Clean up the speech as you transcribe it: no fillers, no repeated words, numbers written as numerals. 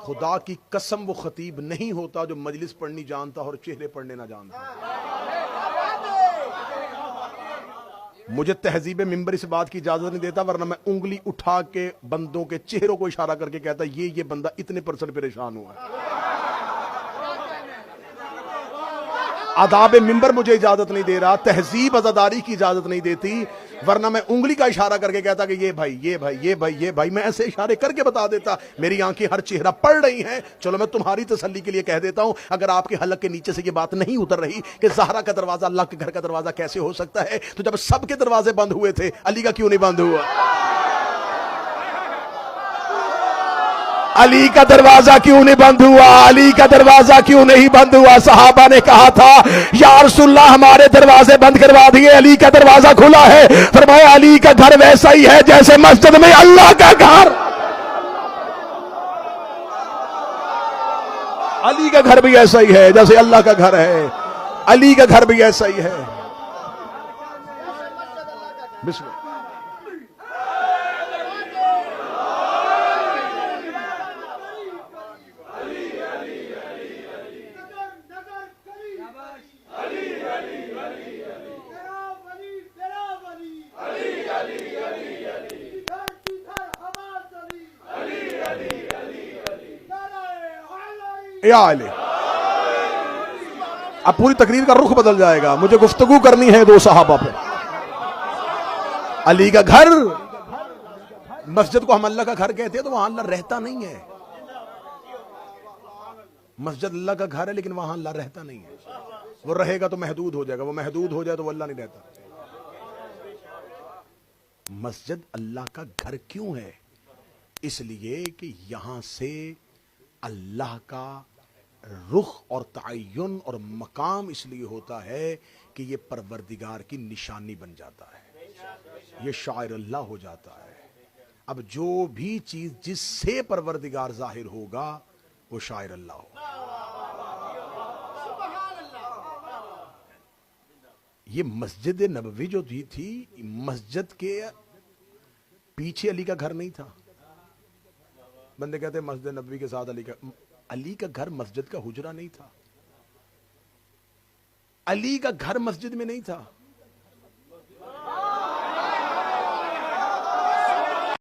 خدا کی قسم وہ خطیب نہیں ہوتا جو مجلس پڑھنی جانتا اور چہرے پڑھنے نہ جانتا۔ مجھے تہذیب ممبر اس بات کی اجازت نہیں دیتا، ورنہ میں انگلی اٹھا کے بندوں کے چہروں کو اشارہ کر کے کہتا یہ بندہ اتنے % پریشان ہوا ہے۔ آداب ممبر مجھے اجازت نہیں دے رہا، تہذیب عزاداری کی اجازت نہیں دیتی، ورنہ میں انگلی کا اشارہ کر کے کہتا کہ یہ بھائی میں ایسے اشارے کر کے بتا دیتا۔ میری آنکھیں ہر چہرہ پڑھ رہی ہیں، چلو میں تمہاری تسلی کے لیے کہہ دیتا ہوں، اگر آپ کے حلق کے نیچے سے یہ بات نہیں اتر رہی کہ زہرا کا دروازہ اللہ کے گھر کا دروازہ کیسے ہو سکتا ہے، تو جب سب کے دروازے بند ہوئے تھے علی کا کیوں نہیں بند ہوا؟ علی کا دروازہ کیوں نہیں بند ہوا؟ علی کا دروازہ کیوں نہیں بند ہوا؟ صحابہ نے کہا تھا یا رسول اللہ ہمارے دروازے بند کروا دیے، علی کا دروازہ کھلا ہے۔ فرمایا علی کا گھر ویسا ہی ہے جیسے مسجد میں اللہ کا گھر۔ علی کا گھر بھی ایسا ہی ہے جیسے اللہ کا گھر ہے، علی کا گھر بھی ایسا ہی ہے۔ بسم اللہ۔ یا علی، اب پوری تقریر کا رخ بدل جائے گا، مجھے گفتگو کرنی ہے دو صحابہ پہ۔ علی کا گھر، مسجد کو ہم اللہ کا گھر کہتے ہیں تو وہاں اللہ رہتا نہیں ہے۔ مسجد اللہ کا گھر ہے لیکن وہاں اللہ رہتا نہیں ہے، وہ رہے گا تو محدود ہو جائے گا، وہ محدود ہو جائے تو وہ اللہ نہیں رہتا۔ مسجد اللہ کا گھر کیوں ہے؟ اس لیے کہ یہاں سے اللہ کا رخ اور تعین اور مقام اس لیے ہوتا ہے کہ یہ پروردگار کی نشانی بن جاتا ہے، یہ شاعر اللہ ہو جاتا ہے۔ اب جو بھی چیز جس سے پروردگار ظاہر ہوگا وہ شاعر اللہ ہوگا۔ یہ مسجد نبوی جو تھی، مسجد کے پیچھے علی کا گھر نہیں تھا۔ بندے کہتے ہیں مسجد نبوی کے ساتھ علی کا گھر مسجد کا حجرہ نہیں تھا، علی کا گھر مسجد میں نہیں تھا۔